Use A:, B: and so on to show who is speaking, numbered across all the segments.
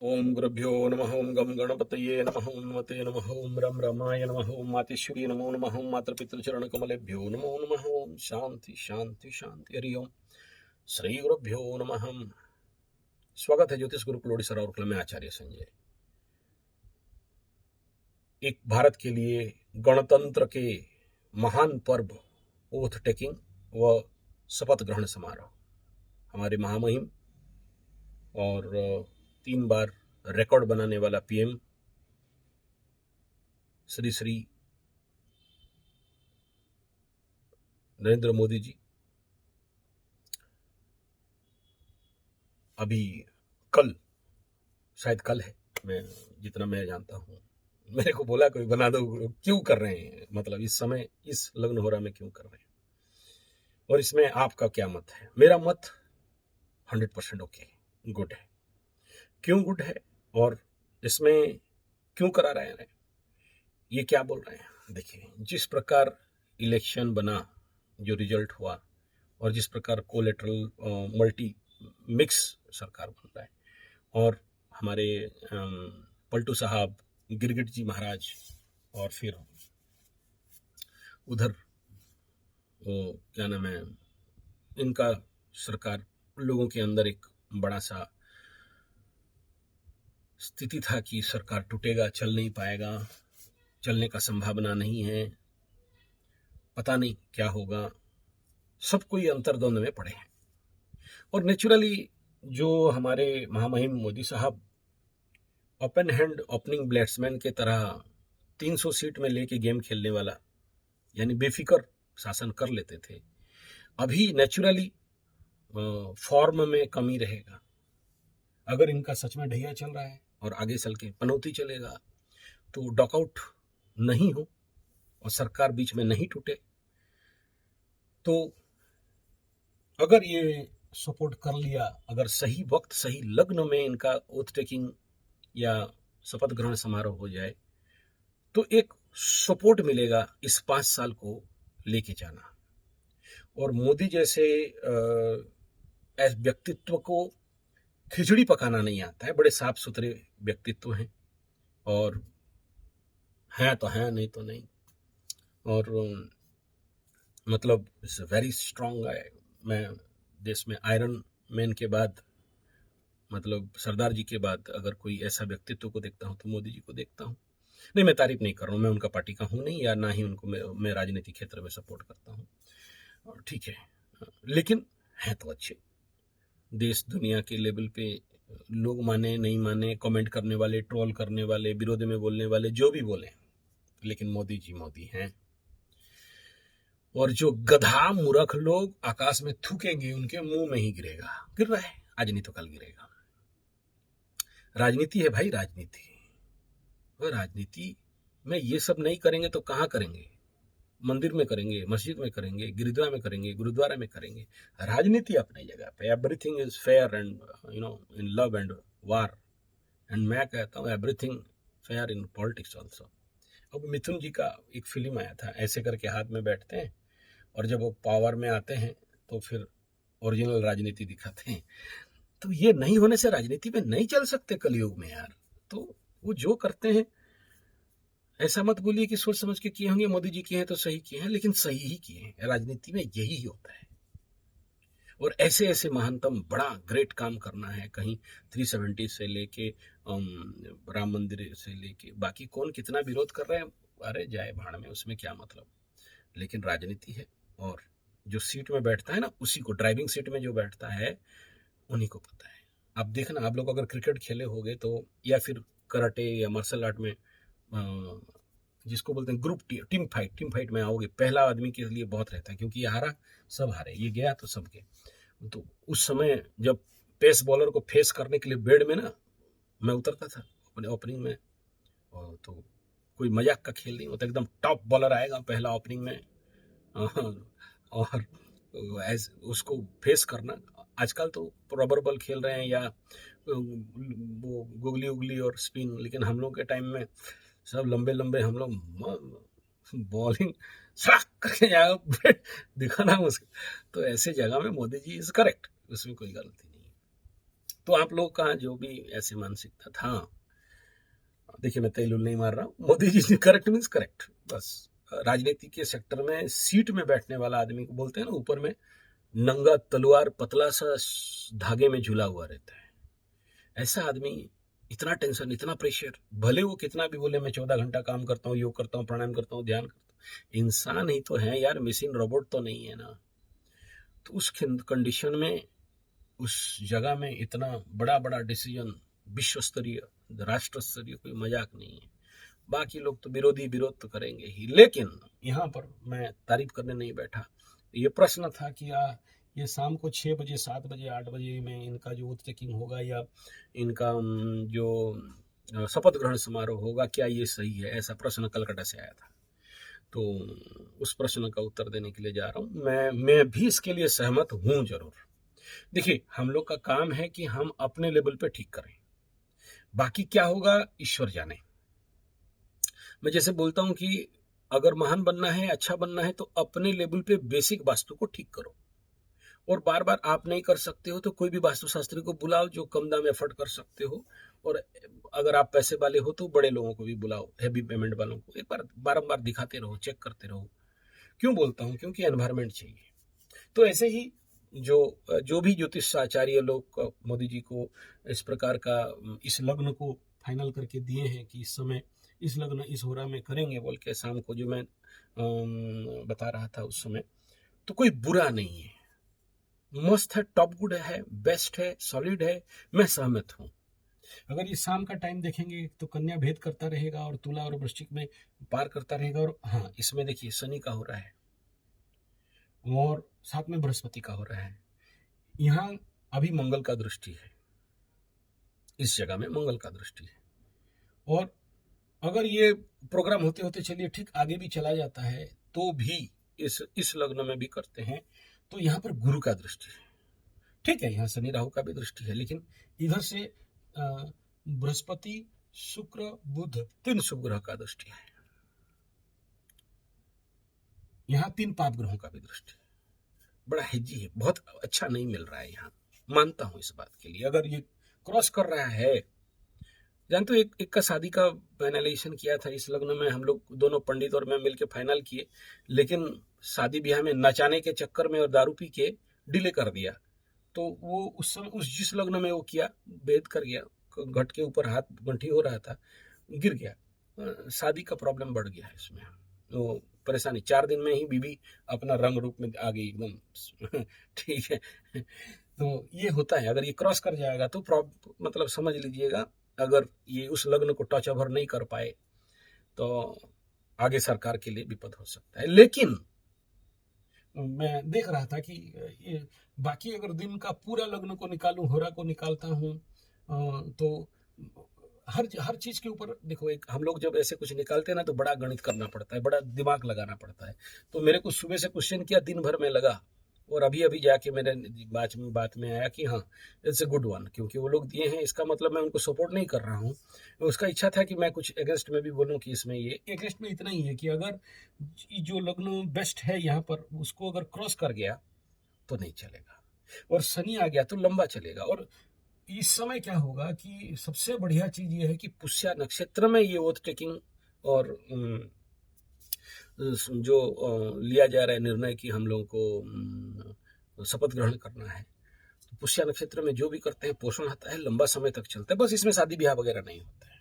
A: ओम गुरुभ्यो नमः ओम गम गणपतये नमः ओम नमते नमः ओम रम रमाय नमः ओम मातेश्वरी नमो नमः ओम मातृपितृचरण कमलेभ्यो नमो नमः ओम शांति शांति शांति हरि ओम श्री गुरुभ्यो नमः। स्वागत है ज्योतिष गुरुकुल ओडिशा राउरकेला में आचार्य संजय। एक भारत के लिए गणतंत्र के महान पर्व ओथ टेकिंग व शपथ ग्रहण समारोह हमारे महामहिम और 3 बार रिकॉर्ड बनाने वाला पीएम श्री श्री नरेंद्र मोदी जी अभी कल, शायद कल है, मैं जितना मैं जानता हूँ, मेरे को बोला कोई बना दो, क्यों कर रहे हैं, मतलब इस समय इस लग्न हो रहा में क्यों कर रहे हैं, और इसमें आपका क्या मत है। मेरा मत 100% ओके, गुड है। क्यों गुड है और इसमें क्यों करा रहे हैं, ये क्या बोल रहे हैं। देखिए, जिस प्रकार इलेक्शन बना, जो रिजल्ट हुआ, और जिस प्रकार कोलेटरल मल्टी मिक्स सरकार बन रहा है, और हमारे पलटू साहब, गिरगिट जी महाराज, और फिर उधर वो क्या नाम है, इनका सरकार, लोगों के अंदर एक बड़ा सा स्थिति था कि सरकार टूटेगा, चल नहीं पाएगा, चलने का संभावना नहीं है, पता नहीं क्या होगा, सब कोई अंतर्द्वंद में पड़े हैं। और नेचुरली जो हमारे महामहिम मोदी साहब ओपन हैंड ओपनिंग बैट्समैन के तरह 300 सीट में लेके गेम खेलने वाला, यानी बेफिक्र शासन कर लेते थे, अभी नेचुरली फॉर्म में कमी रहेगा। अगर इनका सच में ढैया चल रहा है और आगे चल के पनौती चलेगा, तो डॉकआउट नहीं हो और सरकार बीच में नहीं टूटे, तो अगर ये सपोर्ट कर लिया, अगर सही वक्त सही लग्न में इनका ओथ टेकिंग या शपथ ग्रहण समारोह हो जाए, तो एक सपोर्ट मिलेगा इस 5 साल को लेके जाना। और मोदी जैसे व्यक्तित्व को खिचड़ी पकाना नहीं आता है, बड़े साफ सुथरे व्यक्तित्व हैं, और हैं तो हैं, नहीं तो नहीं, और मतलब इट्स वेरी स्ट्रांग है। मैं देश में आयरन मैन के बाद, मतलब सरदार जी के बाद, अगर कोई ऐसा व्यक्तित्व को देखता हूँ तो मोदी जी को देखता हूँ। नहीं, मैं तारीफ नहीं कर रहा हूँ, मैं उनका पार्टी का हूँ नहीं, या ना ही उनको मैं राजनीतिक क्षेत्र में सपोर्ट करता हूँ, और ठीक है, लेकिन हैं तो अच्छे। देश दुनिया के लेवल पे लोग माने नहीं माने, कमेंट करने वाले, ट्रोल करने वाले, विरोध में बोलने वाले, जो भी बोले, लेकिन मोदी जी मोदी हैं। और जो गधा मूर्ख लोग आकाश में थूकेंगे, उनके मुंह में ही गिरेगा। गिर रहा है आज, नहीं तो कल गिरेगा। राजनीति है भाई, राजनीति। और राजनीति में ये सब नहीं करेंगे तो कहाँ करेंगे? मंदिर में करेंगे, मस्जिद में करेंगे, गिरद्वारा में करेंगे, गुरुद्वारा में करेंगे। राजनीति अपनी जगह पे, everything is fair and in love and war, and मैं कहता हूँ everything fair in politics also. अब मिथुन जी का एक फिल्म आया था, ऐसे करके हाथ में बैठते हैं और जब वो पावर में आते हैं तो फिर ओरिजिनल राजनीति दिखाते हैं। तो ये नहीं होने से राजनीति में नहीं चल सकते कलयुग में यार। तो वो जो करते हैं, ऐसा मत बोलिए कि सोच समझ के किए होंगे, मोदी जी किए हैं तो सही किए हैं, लेकिन सही ही किए हैं। राजनीति में यही होता है। और ऐसे ऐसे महानतम बड़ा ग्रेट काम करना है, कहीं 370 से लेके राम मंदिर से लेके बाकी कौन कितना विरोध कर रहे हैं, अरे जाए भाड़ में, उसमें क्या मतलब। लेकिन राजनीति है, और जो सीट में बैठता है ना, उसी को, ड्राइविंग सीट में जो बैठता है उन्हीं को पता है। आप देखना, आप लोग अगर क्रिकेट खेले होगे तो, या फिर कराटे या मार्शल आर्ट में जिसको बोलते हैं ग्रुप टीम फाइट में आओगे, पहला आदमी के लिए बहुत रहता है, क्योंकि ये हारा सब हारे, ये गया तो सब गए। तो उस समय जब पेस बॉलर को फेस करने के लिए बेड में ना मैं उतरता था अपने ओपनिंग में, और तो कोई मजाक का खेल नहीं होता, एकदम टॉप बॉलर आएगा पहला ओपनिंग में, और उसको फेस करना। आजकल तो रबर बॉल खेल रहे हैं, या वो गुगली उगली और स्पिन, लेकिन हम लोग के टाइम में सब लंबे लंबे, हम लोग बॉलिंग सड़क करके जाएगा दिखाना मुश्किल। तो ऐसे जगह में मोदी जी इज करेक्ट, उसमें कोई गलती नहीं है। तो आप लोग का जो भी ऐसे मानसिकता था, देखिए मैं तेल नहीं मार रहा हूँ, Modi ji correct means correct. बस राजनीति के सेक्टर में सीट में बैठने वाला आदमी को बोलते हैं ना, ऊपर में नंगा तलवार पतला सा धागे में झूला हुआ रहता है, ऐसा आदमी, इतना टेंशन, इतना प्रेशर, भले वो कितना भी बोले मैं 14 घंटा काम करता हूँ, योग करता हूँ, प्राणायाम करता हूँ, ध्यान करता हूँ, इंसान ही तो है यार, मशीन रोबोट तो नहीं है ना। तो उस कंडीशन में, उस जगह में इतना बड़ा बड़ा डिसीजन, विश्व स्तरीय, राष्ट्र स्तरीय, कोई मजाक नहीं है। बाकी लोग तो विरोध तो करेंगे ही, लेकिन यहाँ पर मैं तारीफ करने नहीं बैठा। ये प्रश्न था कि ये शाम को 6 बजे, 7 बजे, 8 बजे में इनका जो ओथ टेकिंग होगा या इनका जो शपथ ग्रहण समारोह होगा, क्या ये सही है? ऐसा प्रश्न कलकत्ता से आया था। तो उस प्रश्न का उत्तर देने के लिए जा रहा हूँ। मैं भी इसके लिए सहमत हूँ जरूर। देखिए, हम लोग का काम है कि हम अपने लेवल पे ठीक करें, बाकी क्या होगा ईश्वर जाने। मैं जैसे बोलता हूँ कि अगर महान बनना है, अच्छा बनना है, तो अपने लेवल पे बेसिक वास्तु को ठीक करो। और बार बार आप नहीं कर सकते हो तो कोई भी वास्तुशास्त्री को बुलाओ जो कम दाम एफर्ट कर सकते हो, और अगर आप पैसे वाले हो तो बड़े लोगों को भी बुलाओ, हैवी पेमेंट वालों को। एक बार बारंबार दिखाते रहो, चेक करते रहो। क्यों बोलता हूँ? क्योंकि एनवायरमेंट चाहिए। तो ऐसे ही जो भी ज्योतिष आचार्य लोग मोदी जी को इस प्रकार का इस लग्न को फाइनल करके दिए हैं कि इस समय इस लग्न इस होरा में करेंगे बोल के, शाम को जो मैं बता रहा था उस समय, तो कोई बुरा नहीं है, मस्त है, टॉप गुड है, बेस्ट है, सॉलिड है, मैं सहमत हूँ। अगर ये शाम का टाइम देखेंगे तो कन्या भेद करता रहेगा और तुला और वृश्चिक में पार करता रहेगा। और हाँ, इसमें देखिए शनि का हो रहा है और साथ में बृहस्पति का हो रहा है। यहाँ अभी मंगल का दृष्टि है, इस जगह में मंगल का दृष्टि है। और अगर ये प्रोग्राम होते होते चलिए ठीक आगे भी चला जाता है तो भी इस लग्न में भी करते हैं, तो यहाँ पर गुरु का दृष्टि है। ठीक है, यहाँ शनि राहु का भी दृष्टि है, लेकिन इधर से बृहस्पति शुक्र बुध 3 शुभ ग्रह का दृष्टि है। यहाँ 3 पाप ग्रहों का भी दृष्टि है। बड़ा हेजी है, बहुत अच्छा नहीं मिल रहा है यहाँ, मानता हूँ इस बात के लिए। अगर ये क्रॉस कर रहा है, जानते हो, एक का शादी का फाइनलाइजेशन किया था इस लग्न में, हम लोग दोनों पंडित और मैं मिलकर फाइनल किए, लेकिन शादी ब्याह में नचाने के चक्कर में और दारू पी के डिले कर दिया। तो वो उस समय उस जिस लग्न में वो किया, भेद कर गया, घट के ऊपर हाथ गंठी हो रहा था, गिर गया, शादी का प्रॉब्लम बढ़ गया है इसमें। तो परेशानी 4 दिन में ही बीवी अपना रंग रूप में आ गई एकदम। ठीक है, तो ये होता है। अगर ये क्रॉस कर जाएगा तो मतलब समझ लीजिएगा, अगर ये उस लग्न को टच ओवर नहीं कर पाए तो आगे सरकार के लिए विपद हो सकता है। लेकिन मैं देख रहा था कि बाकी अगर दिन का पूरा लग्न को निकालूं, होरा को निकालता हूं, तो हर चीज के ऊपर देखो, एक हम लोग जब ऐसे कुछ निकालते हैं ना तो बड़ा गणित करना पड़ता है, बड़ा दिमाग लगाना पड़ता है। तो मेरे को सुबह से क्वेश्चन किया, दिन भर में लगा, और अभी जाके मेरे बात में आया कि हाँ, इट्स ए गुड वन, क्योंकि वो लोग दिए हैं, इसका मतलब मैं उनको सपोर्ट नहीं कर रहा हूँ। उसका इच्छा था कि मैं कुछ अगेंस्ट में भी बोलूँ कि इसमें ये अगेंस्ट में इतना ही है कि अगर जो लग्न बेस्ट है यहाँ पर उसको अगर क्रॉस कर गया तो नहीं चलेगा, और शनि आ गया तो लंबा चलेगा। और इस समय क्या होगा कि सबसे बढ़िया चीज ये है कि पुष्या नक्षत्र में ये ओथ टेकिंग और जो लिया जा रहा है निर्णय कि हम लोगों को शपथ ग्रहण करना है, तो पुष्या नक्षत्र में जो भी करते हैं पोषण आता है, लंबा समय तक चलता है। बस इसमें शादी ब्याह वगैरह नहीं होता है।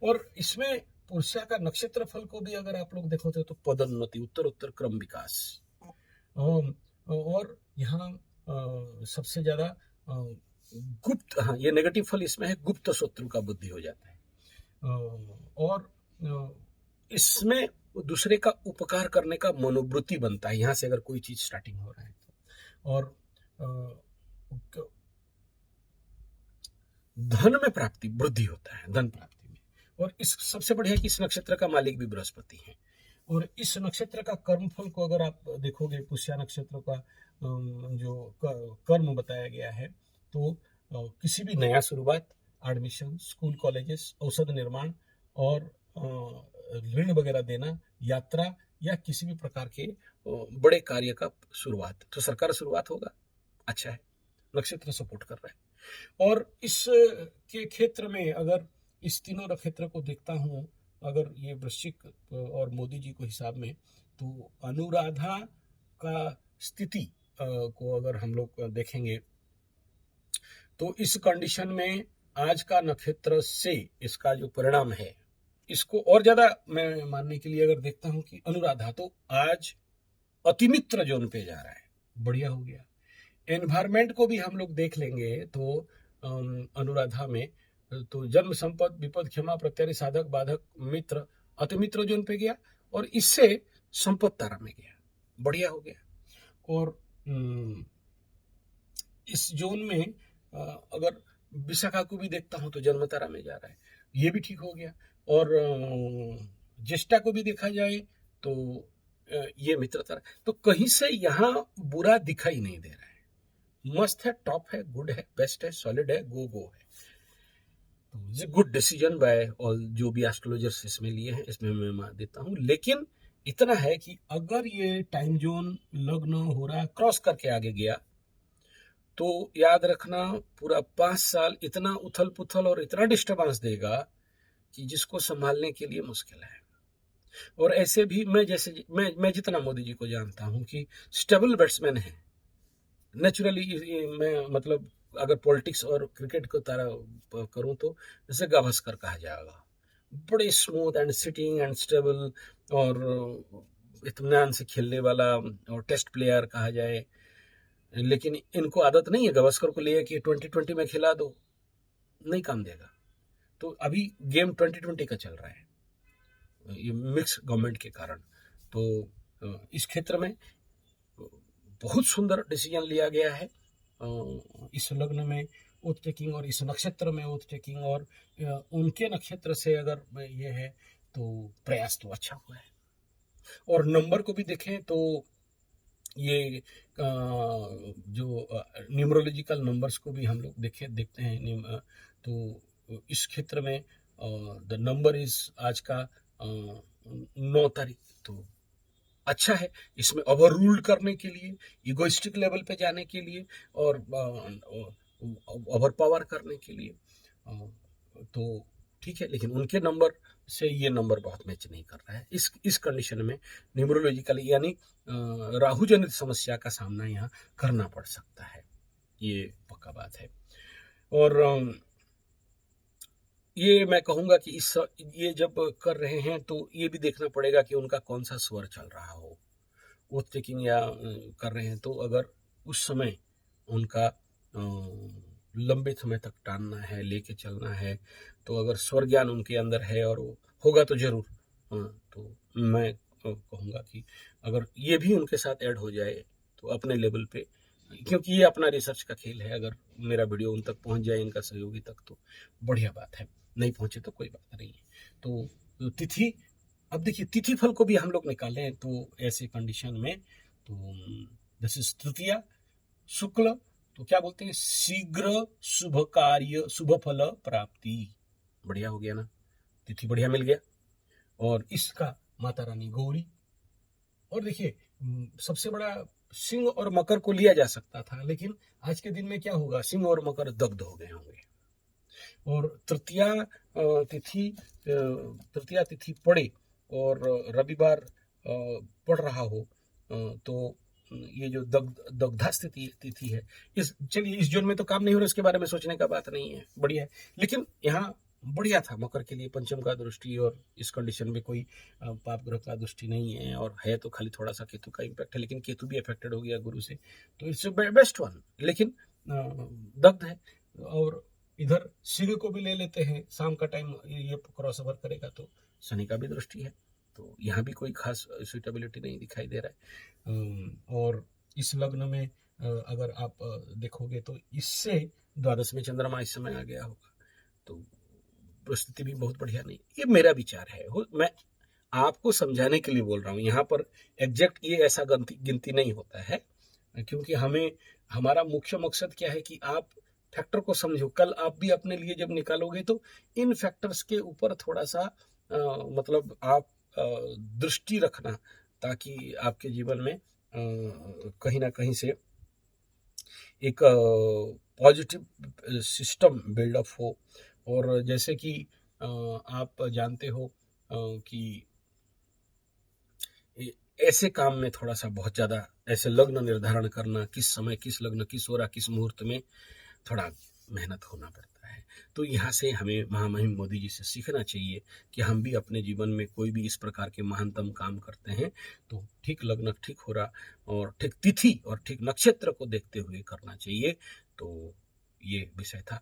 A: और इसमें पुष्या का नक्षत्र फल को भी अगर आप लोग देखोगे तो पदोन्नति, उत्तर क्रम विकास, और यहाँ सबसे ज्यादा गुप्त, हाँ ये नेगेटिव फल इसमें है, गुप्त शत्रु का बुद्धि हो जाता है। और इसमें दूसरे का उपकार करने का मनोवृत्ति बनता है, यहाँ से अगर कोई चीज स्टार्टिंग हो रहा है तो। और धन में प्राप्ति, वृद्धि होता है धन प्राप्ति में। और इस सबसे बढ़िया कि इस नक्षत्र का मालिक भी बृहस्पति है। और इस नक्षत्र का कर्मफल को अगर आप देखोगे, पुष्या नक्षत्र का जो कर्म बताया गया है, तो किसी भी नया शुरुआत, एडमिशन, स्कूल कॉलेजेस, औषध निर्माण और ऋण वगैरह देना, यात्रा या किसी भी प्रकार के बड़े कार्य का शुरुआत, तो सरकार शुरुआत होगा, अच्छा है, नक्षत्र सपोर्ट कर रहा है। और इस के क्षेत्र में अगर इस तीनों नक्षत्र को देखता हूँ, अगर ये वृश्चिक और मोदी जी को हिसाब में, तो अनुराधा का स्थिति को अगर हम लोग देखेंगे तो इस कंडीशन में आज का नक्षत्र से इसका जो परिणाम है, इसको और ज्यादा मैं मानने के लिए अगर देखता हूं कि अनुराधा तो आज अतिमित्र जोन पे जा रहा है, बढ़िया हो गया। एनवायरमेंट को भी हम लोग देख लेंगे तो अनुराधा में तो जन्म संपद विपद क्षमा प्रत्यारी साधक बाधक मित्र अतिमित्र जोन पे गया और इससे संपद तारा में गया, बढ़िया हो गया। और इस जोन में अगर विशाखा को भी देखता हूं तो जन्म तारा में जा रहा है, ये भी ठीक हो गया। और ज्येष्ठा को भी देखा जाए तो ये मित्र तारा, तो कहीं से यहाँ बुरा दिखाई नहीं दे रहा है, मस्त है, टॉप है, गुड है, बेस्ट है, सॉलिड है, गो है। तो गुड डिसीजन बाय ऑल जो भी एस्ट्रोलॉजर्स इसमें लिए हैं, इसमें मैं मान देता हूँ। लेकिन इतना है कि अगर ये टाइम जोन लग्न हो रहा क्रॉस करके आगे गया तो याद रखना पूरा 5 साल इतना उथल पुथल और इतना डिस्टर्बेंस देगा कि जिसको संभालने के लिए मुश्किल है। और ऐसे भी मैं जितना मोदी जी को जानता हूं कि स्टेबल बैट्समैन है नेचुरली। मैं मतलब अगर पॉलिटिक्स और क्रिकेट को तारा करूं तो जैसे गावस्कर कहा जाएगा, बड़े smooth and sitting and stable और इत्मीनान से खेलने वाला और टेस्ट प्लेयर कहा जाए। लेकिन इनको आदत नहीं है गावस्कर को ले कि 2020 में खिला दो, नहीं काम देगा। तो अभी गेम 2020 का चल रहा है, ये मिक्स गवर्नमेंट के कारण। तो इस क्षेत्र में बहुत सुंदर डिसीजन लिया गया है। इस लग्न में ओथ टेकिंग और इस नक्षत्र में ओथ टेकिंग और उनके नक्षत्र से अगर ये है तो प्रयास तो अच्छा हुआ है। और नंबर को भी देखें तो ये जो न्यूमरोलॉजिकल नंबर्स को भी हम लोग देखते हैं तो इस क्षेत्र में द नंबर इज आज का 9 तारीख, तो अच्छा है। इसमें ओवर रूल करने के लिए, इगोइस्टिक लेवल पे जाने के लिए और ओवर पावर करने के लिए तो ठीक है। लेकिन उनके नंबर से ये नंबर बहुत मैच नहीं कर रहा है इस कंडीशन में। न्यूमरोलॉजिकली यानी राहु जनित समस्या का सामना यहाँ करना पड़ सकता है, ये पक्का बात है। और ये मैं कहूंगा कि ये जब कर रहे हैं तो ये भी देखना पड़ेगा कि उनका कौन सा स्वर चल रहा हो। ओथ टेकिंग या कर रहे हैं तो अगर उस समय उनका लंबे समय तक टानना है, लेके चलना है, तो अगर स्वर ज्ञान उनके अंदर है और वो होगा तो जरूर, तो मैं कहूँगा कि अगर ये भी उनके साथ ऐड हो जाए तो अपने लेवल पे, क्योंकि ये अपना रिसर्च का खेल है, अगर मेरा वीडियो उन तक पहुंच जाए इनका सहयोगी तक तो बढ़िया बात है, नहीं पहुंचे तो कोई बात नहीं है। तो तिथि, अब देखिए तिथि फल को भी हम लोग निकालें तो ऐसे कंडीशन में तो दिस इज तृतीया शुक्ल, तो क्या बोलते हैं, शीघ्र शुभ कार्य शुभ फल प्राप्ति, बढ़िया हो गया ना, तिथि बढ़िया मिल गया। और इसका माता रानी गौरी, और देखिए सबसे बड़ा सिंह और मकर को लिया जा सकता था, लेकिन आज के दिन में क्या होगा, सिंह और मकर दग्ध हो गए होंगे। और तृतीया तिथि पड़े और रविवार पड़ रहा हो तो ये जो दग्धा तिथि है, चलिए इस जोन में तो काम नहीं हो रहा, इसके बारे में सोचने का बात नहीं है, बढ़िया है। लेकिन यहाँ बढ़िया था मकर के लिए, पंचम का दृष्टि और इस कंडीशन में कोई पाप ग्रह का दृष्टि नहीं है, और है तो खाली थोड़ा सा केतु का इम्पैक्ट है, लेकिन केतु भी अफेक्टेड हो गया गुरु से, तो इट्स बेस्ट वन। लेकिन दग्ध है। और इधर सिंह को भी ले लेते हैं, शाम का टाइम ये क्रॉस ओवर करेगा तो शनि का भी दृष्टि है, तो यहाँ भी कोई खास सुइटेबिलिटी नहीं दिखाई दे रहा है। और इस लग्न में अगर आप देखोगे तो इससे द्वादश में चंद्रमा इस समय आ गया होगा, तो परिस्थिति भी बहुत बढ़िया नहीं। ये मेरा विचार है, मैं आपको समझाने के लिए बोल रहा हूँ, यहाँ पर एग्जैक्ट ये ऐसा गिनती नहीं होता है, क्योंकि हमारा मुख्य मकसद क्या है कि आप फैक्टर को समझो। कल आप भी अपने लिए जब निकालोगे तो इन फैक्टर्स के ऊपर थोड़ा सा मतलब आप दृष्टि रखना, ताकि आपके जीवन में कहीं ना कहीं से एक पॉजिटिव सिस्टम बिल्डअप हो। और जैसे कि आप जानते हो कि ऐसे काम में थोड़ा सा बहुत ज़्यादा ऐसे लग्न निर्धारण करना, किस समय किस लग्न किस हो रहा किस मुहूर्त में, थोड़ा मेहनत होना पड़ता है। तो यहाँ से हमें महामहिम मोदी जी से सीखना चाहिए कि हम भी अपने जीवन में कोई भी इस प्रकार के महानतम काम करते हैं तो ठीक लग्न ठीक हो रहा और ठीक तिथि और ठीक नक्षत्र को देखते हुए करना चाहिए। तो ये विषय था।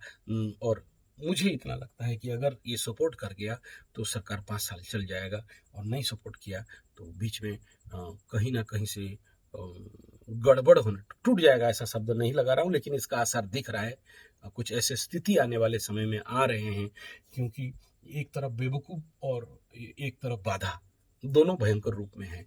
A: और मुझे इतना लगता है कि अगर ये सपोर्ट कर गया तो सरकार 5 साल चल जाएगा, और नहीं सपोर्ट किया तो बीच में कहीं ना कहीं से गड़बड़ होना, टूट जाएगा ऐसा शब्द नहीं लगा रहा हूँ, लेकिन इसका असर दिख रहा है। कुछ ऐसे स्थिति आने वाले समय में आ रहे हैं, क्योंकि एक तरफ बेवकूफ़ और एक तरफ बाधा, दोनों भयंकर रूप में हैं।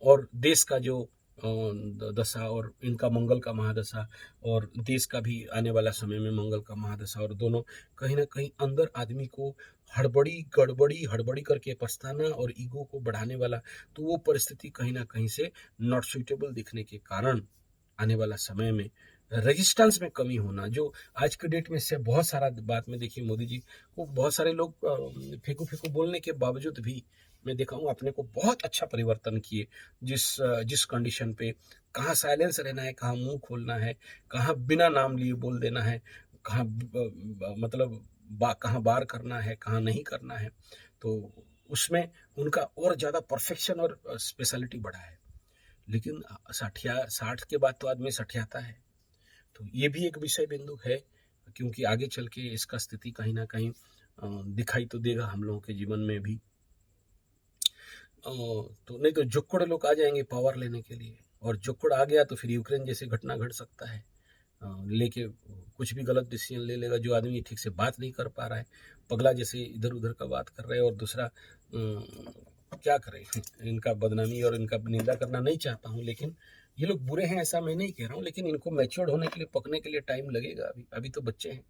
A: और देश का जो दशा और इनका मंगल का महादशा, और देश का भी आने वाला समय में मंगल का महादशा, और दोनों कहीं ना कहीं अंदर आदमी को हड़बड़ी करके पछताना और ईगो को बढ़ाने वाला, तो वो परिस्थिति कहीं ना कहीं से नॉट सुइटेबल दिखने के कारण आने वाला समय में रेजिस्टेंस में कमी होना, जो आज के डेट में से बहुत सारा बात में देखिए मोदी जी को बहुत सारे लोग फेंकू फेंकू बोलने के बावजूद भी मैं देखा हूँ अपने को बहुत अच्छा परिवर्तन किए। जिस कंडीशन पे कहाँ साइलेंस रहना है, कहाँ मुंह खोलना है, कहाँ बिना नाम लिए बोल देना है, कहाँ मतलब कहाँ बार करना है, कहाँ नहीं करना है, तो उसमें उनका और ज़्यादा परफेक्शन और स्पेशलिटी बढ़ा है। लेकिन 60 के बाद तो आदमी सठियाता है। तो ये भी एक विषय बिंदु है, क्योंकि आगे चल के इसका स्थिति कहीं ना कहीं दिखाई तो देगा हम लोगों के जीवन में भी। तो नहीं तो जुक्कड़ लोग आ जाएंगे पावर लेने के लिए, और जुक्कड़ आ गया तो फिर यूक्रेन जैसे घटना घट सकता है। लेके कुछ भी गलत डिसीजन ले लेगा, जो आदमी ठीक से बात नहीं कर पा रहा है, पगला जैसे इधर उधर का बात कर रहा है। और दूसरा क्या करें, इनका बदनामी और इनका निंदा करना नहीं चाहता हूँ, लेकिन ये लोग बुरे हैं ऐसा मैं नहीं कह रहा हूँ, लेकिन इनको मैच्योर्ड होने के लिए, पकने के लिए टाइम लगेगा। अभी तो बच्चे हैं।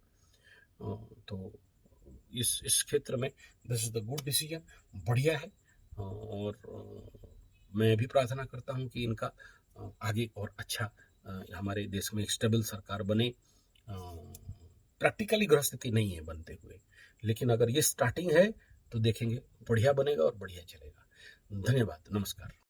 A: तो इस क्षेत्र में this is the good decision, बढ़िया है। और मैं भी प्रार्थना करता हूँ कि इनका आगे और अच्छा हमारे देश में एक स्टेबल सरकार बने। प्रैक्टिकली ग्रह स्थिति नहीं है बनते हुए, लेकिन अगर ये स्टार्टिंग है तो देखेंगे बढ़िया बनेगा और बढ़िया चलेगा। धन्यवाद, नमस्कार।